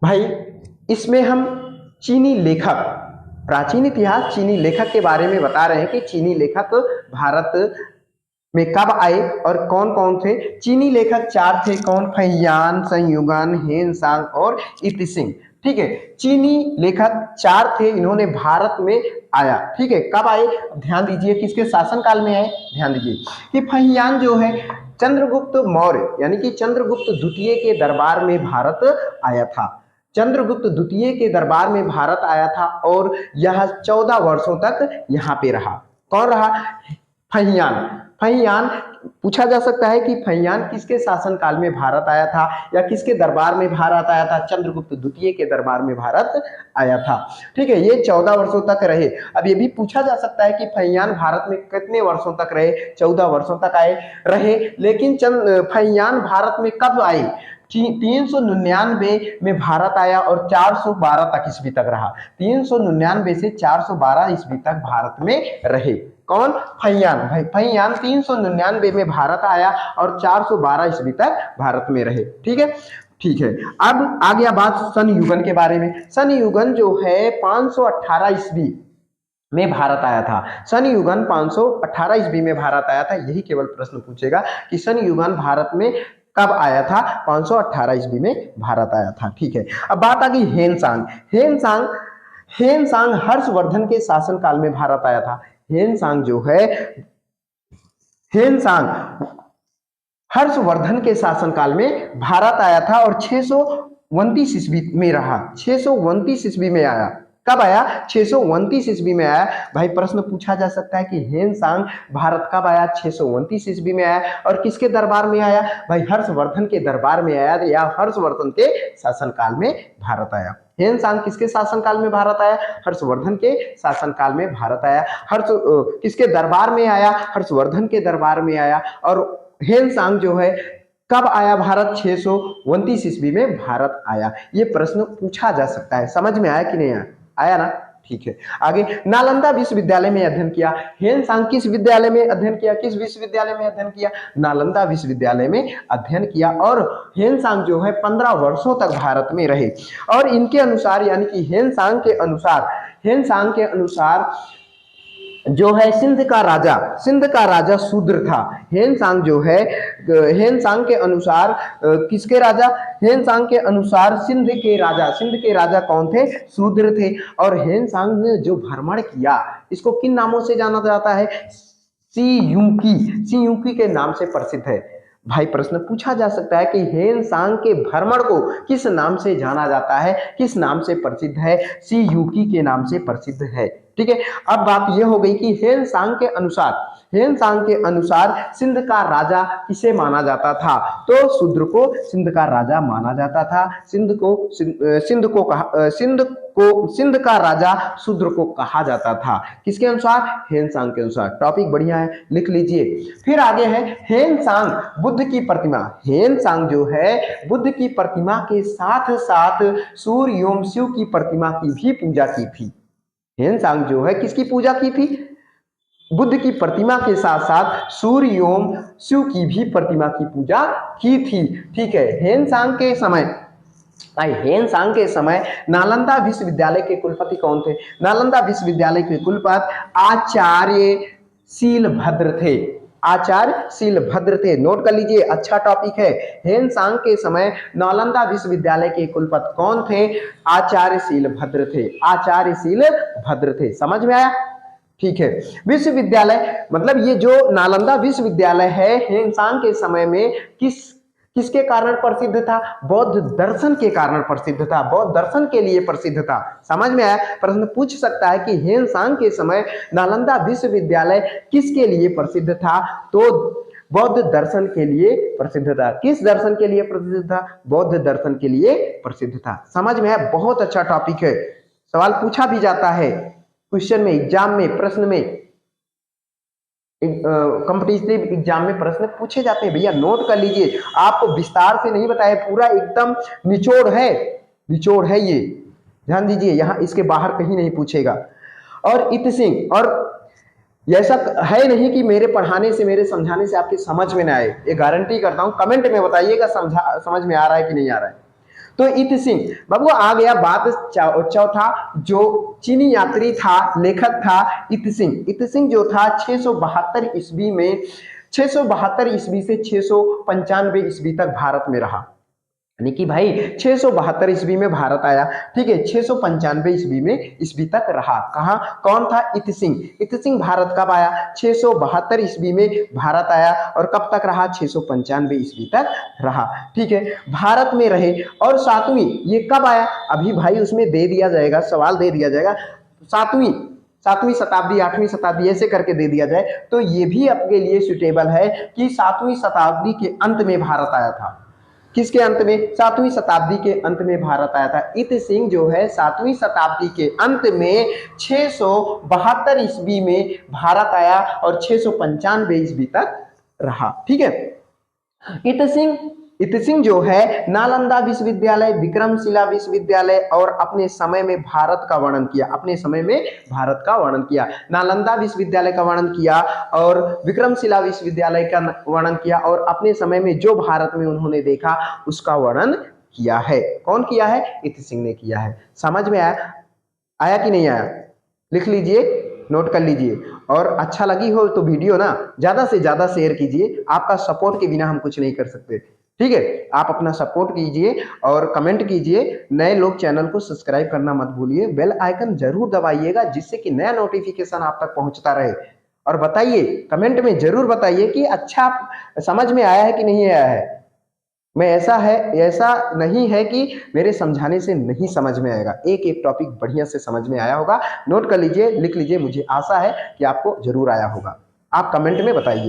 भाई इसमें हम चीनी लेखक, प्राचीन इतिहास चीनी लेखक के बारे में बता रहे हैं कि चीनी लेखक भारत में कब आए और कौन कौन थे। चीनी लेखक चार थे, कौन? फहियान, संयुगन, हेनसांग और इतिसिंग। ठीक है, चीनी लेखक चार थे, इन्होंने भारत में आया। ठीक है, कब आए? ध्यान दीजिए, किसके शासनकाल में आए? ध्यान दीजिए कि फहियान जो है चंद्रगुप्त मौर्य यानी कि चंद्रगुप्त द्वितीय के दरबार में भारत आया था। चंद्रगुप्त द्वितीय के दरबार में भारत आया था और यह 14 वर्षों तक यहाँ पे रहा। कौन रहा? फहियान। फहियान पूछा जा सकता है कि फहियान किसके शासनकाल में भारत आया था या किसके दरबार में भारत आया था? चंद्रगुप्त द्वितीय के दरबार में भारत आया था। ठीक है, ये 14 वर्षों तक रहे। अब ये भी पूछा जा सकता है कि फहियान भारत में कितने वर्षों तक रहे? 14 वर्षों तक आए रहे। लेकिन फहियान भारत में कब आए? 399 में भारत आया और 412 तक ईस्वी तक रहा। 399 से 412 ईस्वी तक भारत में रहे। कौन? फहियान। भाई फहियान 399 में भारत आया और 412 ईस्वी तक भारत में रहे। ठीक है, ठीक है। अब आ गया बात संयुगन के बारे में। संयुगन जो है 518 ईस्वी में भारत आया था। संयुगन 518 ईस्वी में भारत आया था। यही केवल प्रश्न पूछेगा कि संयुगन भारत में कब आया था? 518 ईस्वी में भारत आया था। ठीक है, अब बात आ गई हेनसांग। हेनसांग हेनसांग हर्षवर्धन के शासनकाल में भारत आया था। हेनसांग जो है, हेनसांग हर्षवर्धन के शासनकाल में भारत आया था और 629 ईस्वी में रहा। 629 ईस्वी में आया। कब आया? 629 ईस्वी में आया। भाई प्रश्न पूछा जा सकता है कि हेनसांग भारत कब आया? 629 ईस्वी में आया और किसके दरबार में आया? भाई हर्षवर्धन के दरबार में आया या हर्षवर्धन के शासनकाल में भारत आया। हेनसांग किसके शासनकाल में भारत आया? हर्षवर्धन के शासनकाल में भारत आया। किसके दरबार में आया? हर्षवर्धन के दरबार में आया। और हेनसांग जो है कब आया भारत? 629 ईस्वी में भारत आया। ये प्रश्न पूछा जा सकता है। समझ में आया कि नहीं आया ना? ठीक है, आगे नालंदा विश्वविद्यालय में अध्ययन किया। हेनसांग किस विद्यालय में अध्ययन किया? किस विश्वविद्यालय में अध्ययन किया? नालंदा विश्वविद्यालय में अध्ययन किया। और हेनसांग जो है 15 वर्षों तक भारत में रहे। और इनके अनुसार यानी कि हेनसांग के अनुसार जो है सिंध का राजा शूद्र था। हेनसांग जो है, हेनसांग के अनुसार किसके राजा? हेनसांग के अनुसार सिंध के राजा कौन थे? शूद्र थे। और हेनसांग ने जो भ्रमण किया, इसको किन नामों से जाना जाता है? सियूकी के नाम से प्रसिद्ध है। भाई प्रश्न पूछा जा सकता है कि हेनसांग के भ्रमण को किस नाम से जाना जाता है? किस नाम से प्रसिद्ध है? सियूकी के नाम से प्रसिद्ध है। ठीक है, अब बात यह हो गई कि हेनसांग के अनुसार सिंध का राजा किसे माना जाता था? तो शूद्र को सिंध का राजा माना जाता था। सिंध का राजा शूद्र को कहा जाता था। किसके अनुसार? हेनसांग के अनुसार। टॉपिक बढ़िया है, लिख लीजिए। फिर आगे है हेनसांग बुद्ध की प्रतिमा। हेनसांग जो है बुद्ध की प्रतिमा के साथ साथ सूर्य एवं शिव की प्रतिमा की भी पूजा की थी। हेनसांग जो है किसकी पूजा की थी? बुद्ध की प्रतिमा के साथ साथ सूर्य एवं शिव की भी प्रतिमा की पूजा की थी। ठीक है, हेनसांग के समय नालंदा विश्वविद्यालय के कुलपति कौन थे? नालंदा विश्वविद्यालय के कुलपति आचार्य शीलभद्र थे। नोट कर लीजिए, अच्छा टॉपिक है। हेनसांग के समय नालंदा विश्वविद्यालय के कुलपति कौन थे? आचार्य शीलभद्र थे। समझ में आया? ठीक है, विश्वविद्यालय मतलब ये जो नालंदा विश्वविद्यालय है हेनसांग के समय में किसके कारण प्रसिद्ध था? बौद्ध दर्शन के कारण प्रसिद्ध था। बौद्ध दर्शन के लिए प्रसिद्ध था। समझ में आया? प्रश्न पूछ सकता है कि हेनसांग के समय नालंदा विश्वविद्यालय किसके लिए प्रसिद्ध था? तो बौद्ध दर्शन के लिए प्रसिद्ध था। किस दर्शन के लिए प्रसिद्ध था? बौद्ध दर्शन के लिए प्रसिद्ध था। समझ में आया? बहुत अच्छा टॉपिक है, सवाल पूछा भी जाता है क्वेश्चन में, एग्जाम में, प्रश्न में, कॉम्पिटिटिव एग्जाम में प्रश्न पूछे जाते हैं। भैया नोट कर लीजिए, आपको विस्तार से नहीं बताया, पूरा एकदम निचोड़ है ये, ध्यान दीजिए। यहाँ इसके बाहर कहीं नहीं पूछेगा। और इतिसिंह, और ऐसा है नहीं कि मेरे पढ़ाने से, मेरे समझाने से आपकी समझ में ना आए, ये गारंटी करता हूं। कमेंट में बताइएगा समझ में आ रहा है कि नहीं आ रहा है। तो इत सिंह बाबू आ गया बात चौथा, जो चीनी यात्री था, लेखक था इत सिंह। इत सिंह जो था 672 ईस्वी में, 672 ईस्वी से 695 ईस्वी तक भारत में रहा। यानी कि भाई 672 ईस्वी में भारत आया, ठीक है, 695 ईस्वी में ईस्वी तक रहा। कहा, कौन था? इत सिंह। इत सिंह भारत कब आया? 672 ईस्वी में भारत आया और कब तक रहा? 695 ईस्वी तक रहा, ठीक है, भारत में रहे। और सातवीं, ये कब आया? अभी भाई उसमें दे दिया जाएगा, सवाल दे दिया जाएगा, सातवीं शताब्दी, 8वीं शताब्दी ऐसे करके दे दिया जाए तो ये भी आपके लिए सुटेबल है कि 7वीं शताब्दी के अंत में भारत आया था। किसके अंत में? 7वीं शताब्दी के अंत में भारत आया था। इत सिंह जो है 7वीं शताब्दी के अंत में 672 ईस्वी में भारत आया और 695 ईस्वी तक रहा, ठीक है। इत सिंह जो है नालंदा विश्वविद्यालय, विक्रमशिला विश्वविद्यालय और अपने समय में भारत का वर्णन किया, अपने समय में भारत का वर्णन किया। नालंदा विश्वविद्यालय का वर्णन किया और विक्रमशिला विश्वविद्यालय का वर्णन किया और अपने समय में जो भारत में उन्होंने देखा उसका वर्णन किया है। कौन किया है? इत सिंह ने किया है। समझ में आया कि नहीं आया? लिख लीजिए, नोट कर लीजिए। और अच्छा लगी हो तो वीडियो ना ज्यादा से ज्यादा शेयर कीजिए, आपका सपोर्ट के बिना हम कुछ नहीं कर सकते, ठीक है। आप अपना सपोर्ट कीजिए और कमेंट कीजिए। नए लोग चैनल को सब्सक्राइब करना मत भूलिए, बेल आइकन जरूर दबाइएगा जिससे कि नया नोटिफिकेशन आप तक पहुंचता रहे। और बताइए, कमेंट में जरूर बताइए कि अच्छा समझ में आया है कि नहीं आया है। मैं ऐसा नहीं है कि मेरे समझाने से नहीं समझ में आएगा, एक एक टॉपिक बढ़िया से समझ में आया होगा। नोट कर लीजिए, लिख लीजिए, मुझे आशा है कि आपको जरूर आया होगा। आप कमेंट में बताइए।